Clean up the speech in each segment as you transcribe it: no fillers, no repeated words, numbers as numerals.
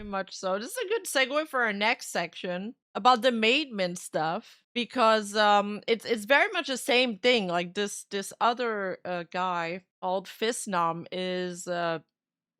much so. This is a good segue for our next section about the Maidman stuff, because it's very much the same thing. Like this other guy called Fisnom is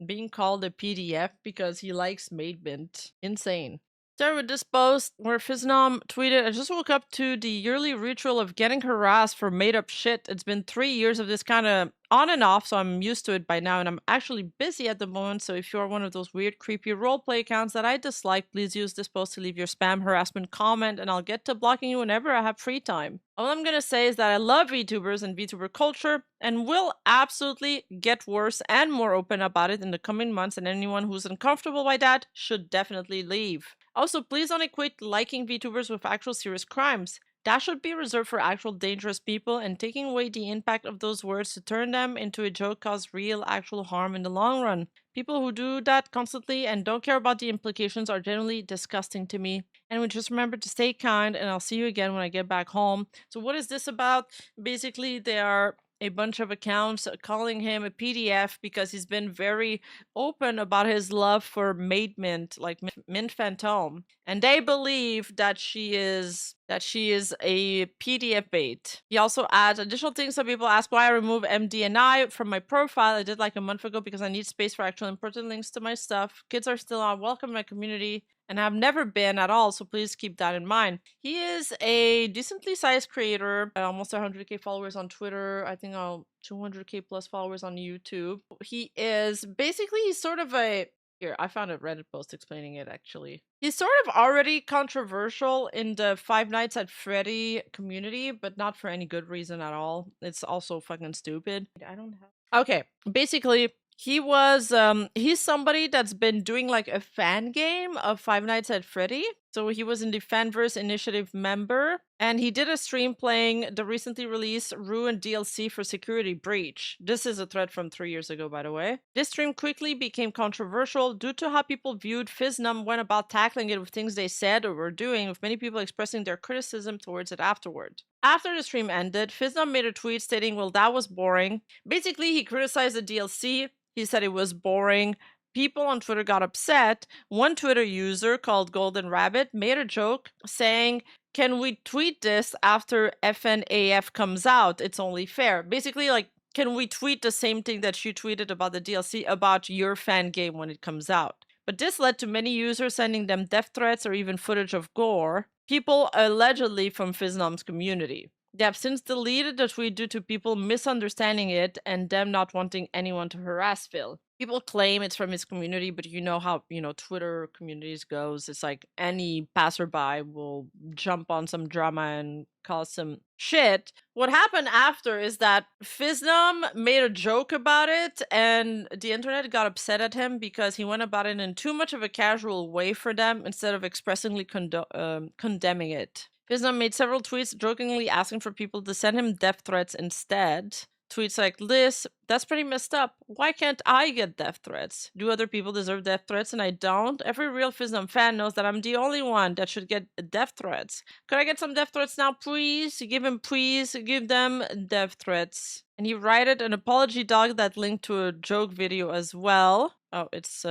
being called a PDF because he likes Maidment. Insane. Started with this post where Fisnom tweeted, I just woke up to the yearly ritual of getting harassed for made up shit. It's been 3 years of this kind of on and off, so I'm used to it by now, and I'm actually busy at the moment, so if you're one of those weird, creepy roleplay accounts that I dislike, please use this post to leave your spam harassment comment, and I'll get to blocking you whenever I have free time. All I'm gonna say is that I love VTubers and VTuber culture, and will absolutely get worse and more open about it in the coming months, and anyone who's uncomfortable by that should definitely leave. Also, please don't equate liking VTubers with actual serious crimes. That should be reserved for actual dangerous people, and taking away the impact of those words to turn them into a joke cause real actual harm in the long run. People who do that constantly and don't care about the implications are generally disgusting to me. And we just remember to stay kind, and I'll see you again when I get back home. So what is this about? Basically, they are a bunch of accounts calling him a PDF because he's been very open about his love for Maid Mint, like Mint Phantom, and they believe that she is a PDF bait. He also adds additional things. Some people ask why I remove MDNI from my profile. I did like a month ago because I need space for actual important links to my stuff. Kids are still not welcome in my community, and have never been at all, so please keep that in mind. He is a decently sized creator, almost 100k followers on Twitter, I think 200k plus followers on YouTube. He is basically, he's sort of a, here, I found a Reddit post explaining it actually. He's sort of already controversial in the Five Nights at Freddy community, but not for any good reason at all. It's also fucking stupid. I don't have... Okay, basically, he's somebody that's been doing like a fan game of Five Nights at Freddy. So he was in the Fanverse Initiative member, and he did a stream playing the recently released Ruined DLC for Security Breach. This is a thread from 3 years ago, by the way. This stream quickly became controversial due to how people viewed Fiznum went about tackling it with things they said or were doing, with many people expressing their criticism towards it afterward. After the stream ended, Fiznum made a tweet stating, well, that was boring. Basically, he criticized the DLC. He said it was boring. People on Twitter got upset. One Twitter user called Golden Rabbit made a joke saying, can we tweet this after FNAF comes out? It's only fair. Basically, like, can we tweet the same thing that you tweeted about the DLC about your fan game when it comes out? But this led to many users sending them death threats or even footage of gore. People allegedly from Fiznom's community. They have since deleted the tweet due to people misunderstanding it and them not wanting anyone to harass Phil. People claim it's from his community, but you know how, Twitter communities goes. It's like any passerby will jump on some drama and cause some shit. What happened after is that Fiznum made a joke about it, and the internet got upset at him because he went about it in too much of a casual way for them instead of expressly condemning it. Fiznum made several tweets jokingly asking for people to send him death threats instead. Tweets like this, that's pretty messed up. Why can't I get death threats? Do other people deserve death threats and I don't? Every real Fiznum fan knows that I'm the only one that should get death threats. Could I get some death threats now, please? Please give them death threats. And he wrote an apology dog that linked to a joke video as well. Oh, it's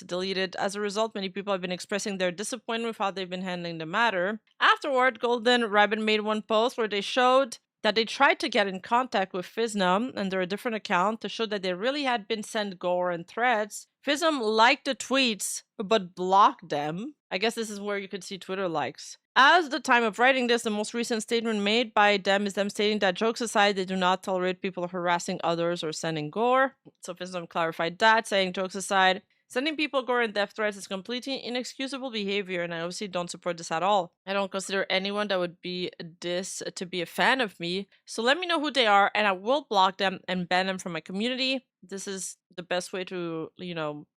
deleted. As a result, many people have been expressing their disappointment with how they've been handling the matter. Afterward, Golden Rabbit made one post where they showed that they tried to get in contact with Fiznum under a different account to show that they really had been sent gore and threats. Fiznum liked the tweets, but blocked them. I guess this is where you could see Twitter likes. As the time of writing this, the most recent statement made by them is them stating that jokes aside, they do not tolerate people harassing others or sending gore. So Fiznum clarified that, saying jokes aside, sending people gore and death threats is completely inexcusable behavior, and I obviously don't support this at all. I don't consider anyone that would be this to be a fan of me, so let me know who they are, and I will block them and ban them from my community. This is the best way to,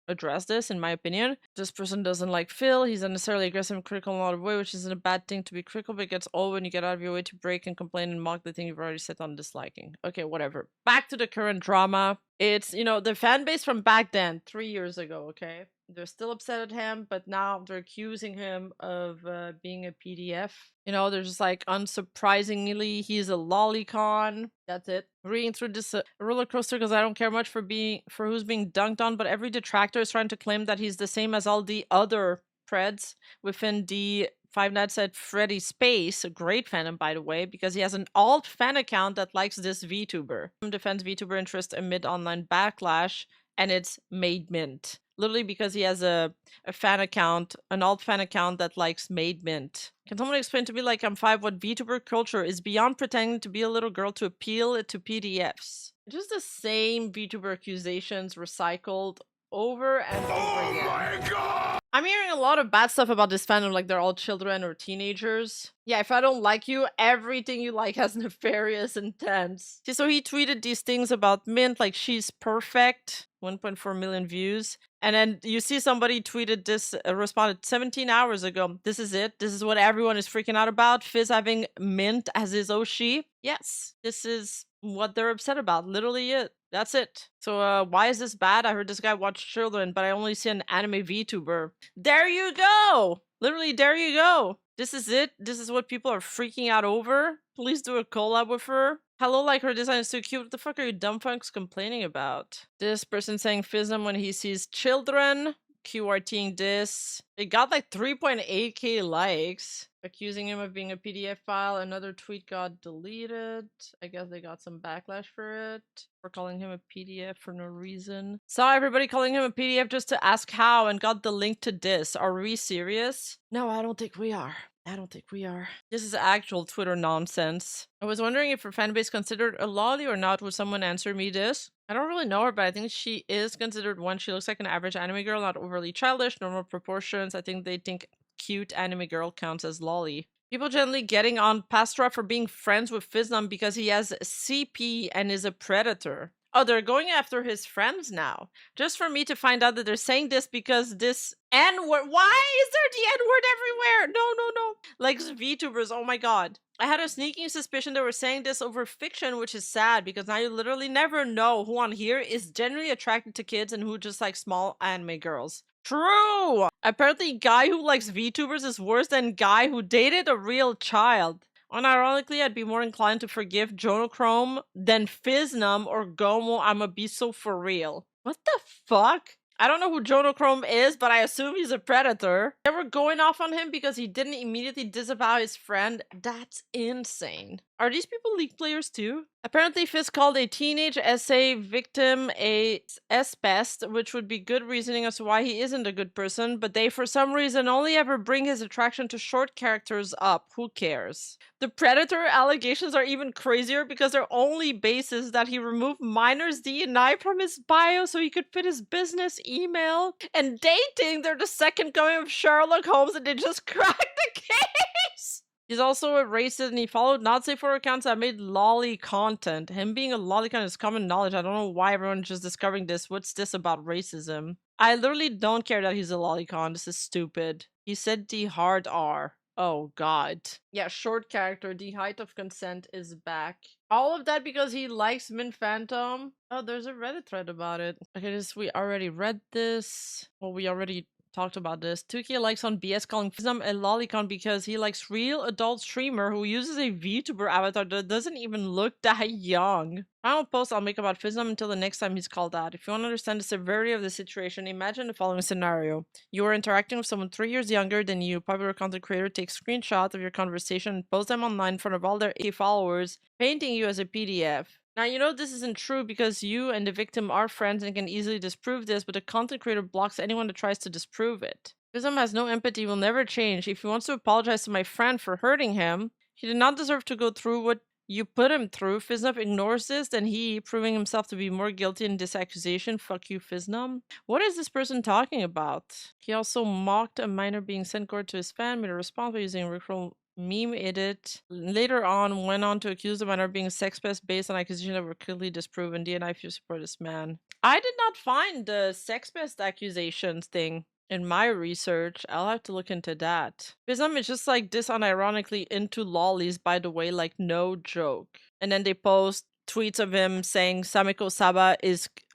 address this, in my opinion. This person doesn't like Phil. He's unnecessarily aggressive and critical in a lot of ways, which isn't a bad thing to be critical, but it gets old when you get out of your way to break and complain and mock the thing you've already set on disliking. Okay, whatever. Back to the current drama. It's, the fan base from back then, 3 years ago, okay? They're still upset at him, but now they're accusing him of being a PDF. You know, they're just like, unsurprisingly, he's a lolicon. That's it. Reading through this roller coaster because I don't care much for who's being dunked on, but every detractor is trying to claim that he's the same as all the other Preds within the Five Nights at Freddy's space. A great fandom, by the way, because he has an alt fan account that likes this VTuber. Defends VTuber interest amid online backlash, and it's Maid Mint. Literally because he has a fan account, an alt fan account that likes Maid Mint. Can someone explain to me, like I'm 5, what VTuber culture is beyond pretending to be a little girl to appeal to PDFs? Just the same VTuber accusations recycled over and over again. Oh my god! I'm hearing a lot of bad stuff about this fandom, like they're all children or teenagers. Yeah, if I don't like you, everything you like has nefarious intents. See, so he tweeted these things about Mint, like she's perfect, 1.4 million views. And then you see somebody tweeted this, responded 17 hours ago. This is it. This is what everyone is freaking out about. Fizz having Mint as his Oshi. Yes, this is what they're upset about. Literally it. That's it. So why is this bad? I heard this guy watch children, but I only see an anime VTuber. There you go! Literally, there you go. This is it. This is what people are freaking out over. Please do a collab with her. Hello, like her design is so cute. What the fuck are you dumb fucks complaining about? This person saying Fizzum when he sees children. QRTing this. It got like 3.8k likes. Accusing him of being a PDF file. Another tweet got deleted. I guess they got some backlash for it. For calling him a PDF for no reason. Saw everybody calling him a PDF just to ask how and got the link to this. Are we serious? No, I don't think we are. I don't think we are. This is actual Twitter nonsense. I was wondering if her fanbase considered a lolly or not. Would someone answer me this? I don't really know her, but I think she is considered one. She looks like an average anime girl, not overly childish, normal proportions. I think they think cute anime girl counts as lolly. People generally getting on Pastra for being friends with Fiznam because he has CP and is a predator. Oh, they're going after his friends now. Just for me to find out that they're saying this because this N-word. Why is there the N-word everywhere? No, no, no. Like VTubers, oh my god. I had a sneaking suspicion they were saying this over fiction, which is sad because now you literally never know who on here is generally attracted to kids and who just like small anime girls. True! Apparently, guy who likes VTubers is worse than guy who dated a real child. Unironically, I'd be more inclined to forgive Jonochrome than Fiznum or Gomo. I'ma be so for real. What the fuck? I don't know who Jonochrome is, but I assume he's a predator. They were going off on him because he didn't immediately disavow his friend. That's insane. Are these people League players too? Apparently, Fizz called a teenage SA victim a S-pest, which would be good reasoning as to why he isn't a good person, but they, for some reason, only ever bring his attraction to short characters up. Who cares? The predator allegations are even crazier because their only basis that he removed minors D&I from his bio so he could fit his business email. And dating, they're the second coming of Sherlock Holmes and they just cracked the case! He's also a racist and he followed not safe for accounts that made lolly content. Him being a lolicon is common knowledge. I don't know why everyone's just discovering this. What's this about racism? I literally don't care that he's a lolicon. This is stupid. He said the hard R. Oh god. Yeah, short character. The height of consent is back. All of that because he likes Min Phantom. Oh, there's a Reddit thread about it. Okay, we already read this. Well, we already talked about this. 2K likes on BS calling Fizzum a lolicon because he likes real adult streamer who uses a VTuber avatar that doesn't even look that young. Final post I'll make about Fizzum until the next time he's called out. If you want to understand the severity of the situation, imagine the following scenario. You are interacting with someone 3 years younger than you. Popular content creator takes screenshots of your conversation and posts them online in front of all their followers, painting you as a PDF. Now, you know this isn't true because you and the victim are friends and can easily disprove this, but the content creator blocks anyone that tries to disprove it. Fizzum has no empathy, will never change. If he wants to apologize to my friend for hurting him, he did not deserve to go through what you put him through. Fiznum ignores this, then he, proving himself to be more guilty in this accusation. Fuck you, Fiznum. What is this person talking about? He also mocked a minor being sent court to his fan, made a response by using a Rickroll meme edit. Later on, went on to accuse the minor of being a sex pest based on accusations that were clearly disproven. DNI if you support this man. I did not find the sex pest accusations thing in my research. I'll have to look into that. Fizzum is just like this unironically into lollies, by the way, like no joke. And then they post tweets of him saying Samiko Saba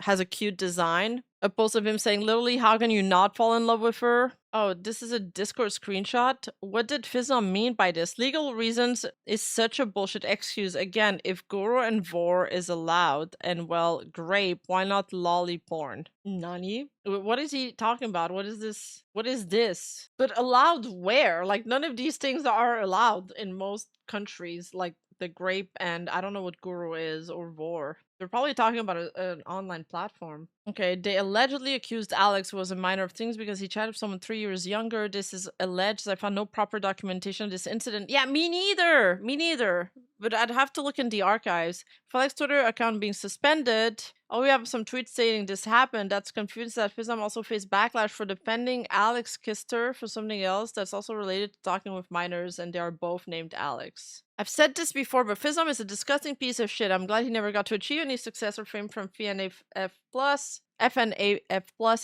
has a cute design. A post of him saying, literally, how can you not fall in love with her? Oh, this is a Discord screenshot. What did Fizzom mean by this? Legal reasons is such a bullshit excuse. Again, if Goro and Vor is allowed, and well, grape, why not lolly porn? Nani? What is he talking about? What is this? What is this? But allowed where? Like, none of these things are allowed in most countries. Like, the grape and I don't know what Guru is or Vor. They're probably talking about an online platform. Okay, they allegedly accused Alex, who was a minor, of things because he chatted with someone 3 years younger. This is alleged. I found no proper documentation of this incident. Yeah, me neither. Me neither. But I'd have to look in the archives. For Alex's Twitter account being suspended. Oh, we have some tweets stating this happened. That's confused that Fizzam also faced backlash for defending Alex kissed her for something else that's also related to talking with minors, and they are both named Alex. I've said this before, but Fizzam is a disgusting piece of shit. I'm glad he never got to achieve any success or fame from FNAF+,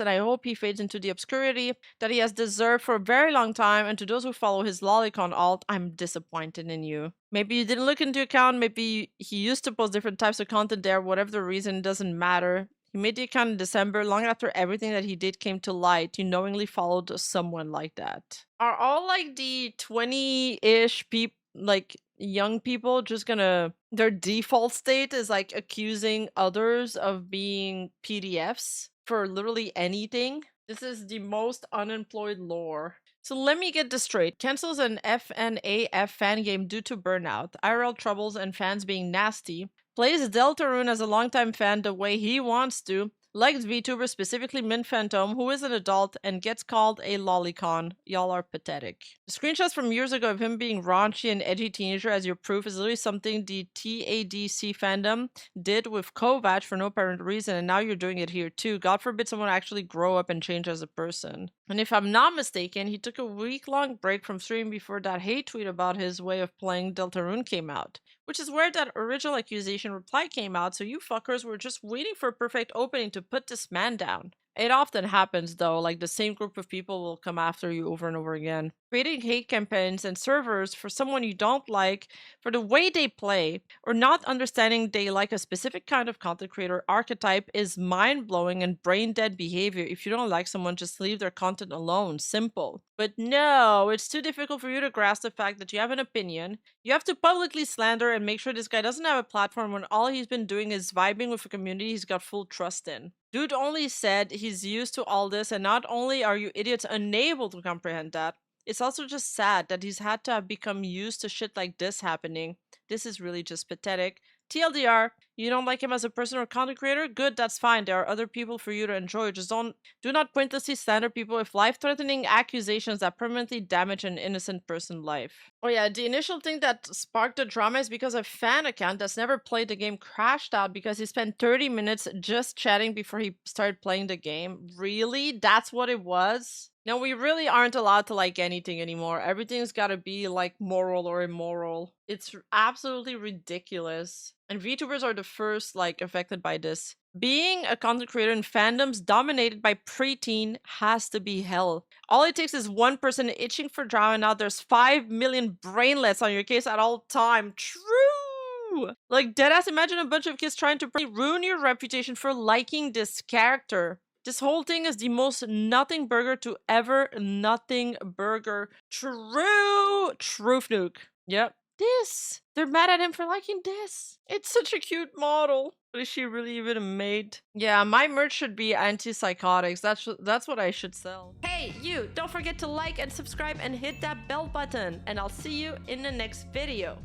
and I hope he fades into the obscurity that he has deserved for a very long time. And to those who follow his lolicon alt, I'm disappointed in you. Maybe you didn't look into account, maybe he used to post different types of content there, whatever the reason, it doesn't matter. He made the account in December, long after everything that he did came to light. You knowingly followed someone like that. Are all like the 20-ish people, like young people, just gonna, their default state is like accusing others of being PDFs for literally anything? This is the most unemployed lore. So let me get this straight. Cancels an FNAF fan game due to burnout, IRL troubles, and fans being nasty. Plays Deltarune as a longtime fan the way he wants to. Likes VTuber, specifically Min Phantom, who is an adult and gets called a lolicon. Y'all are pathetic. The screenshots from years ago of him being raunchy and edgy teenager as your proof is literally something the TADC fandom did with Kovac for no apparent reason, and now you're doing it here too. God forbid someone actually grow up and change as a person. And if I'm not mistaken, he took a week-long break from streaming before that hate tweet about his way of playing Deltarune came out. Which is where that original accusation reply came out, so you fuckers were just waiting for a perfect opening to put this man down. It often happens though, like the same group of people will come after you over and over again. Creating hate campaigns and servers for someone you don't like for the way they play, or not understanding they like a specific kind of content creator archetype is mind-blowing and brain-dead behavior. If you don't like someone, just leave their content alone. Simple. But no, it's too difficult for you to grasp the fact that you have an opinion. You have to publicly slander and make sure this guy doesn't have a platform when all he's been doing is vibing with a community he's got full trust in. Dude only said he's used to all this, and not only are you idiots unable to comprehend that, it's also just sad that he's had to have become used to shit like this happening. This is really just pathetic. TLDR, you don't like him as a person or content creator? Good, that's fine. There are other people for you to enjoy. Just do not pointlessly slander people with life-threatening accusations that permanently damage an innocent person's life. Oh yeah, the initial thing that sparked the drama is because a fan account that's never played the game crashed out because he spent 30 minutes just chatting before he started playing the game. Really? That's what it was? No, we really aren't allowed to like anything anymore. Everything's gotta be like moral or immoral. It's absolutely ridiculous. And VTubers are the first like affected by this. Being a content creator in fandoms dominated by preteen has to be hell. All it takes is one person itching for drama, and now there's 5 million brainlets on your case at all time. True! Like, deadass, imagine a bunch of kids trying to ruin your reputation for liking this character. This whole thing is the most nothing burger to ever nothing burger. True! Truth nuke. Yep. This! They're mad at him for liking this. It's such a cute model. But is she really even a maid? Yeah, my merch should be antipsychotics. That's what I should sell. Hey, you! Don't forget to like and subscribe and hit that bell button. And I'll see you in the next video.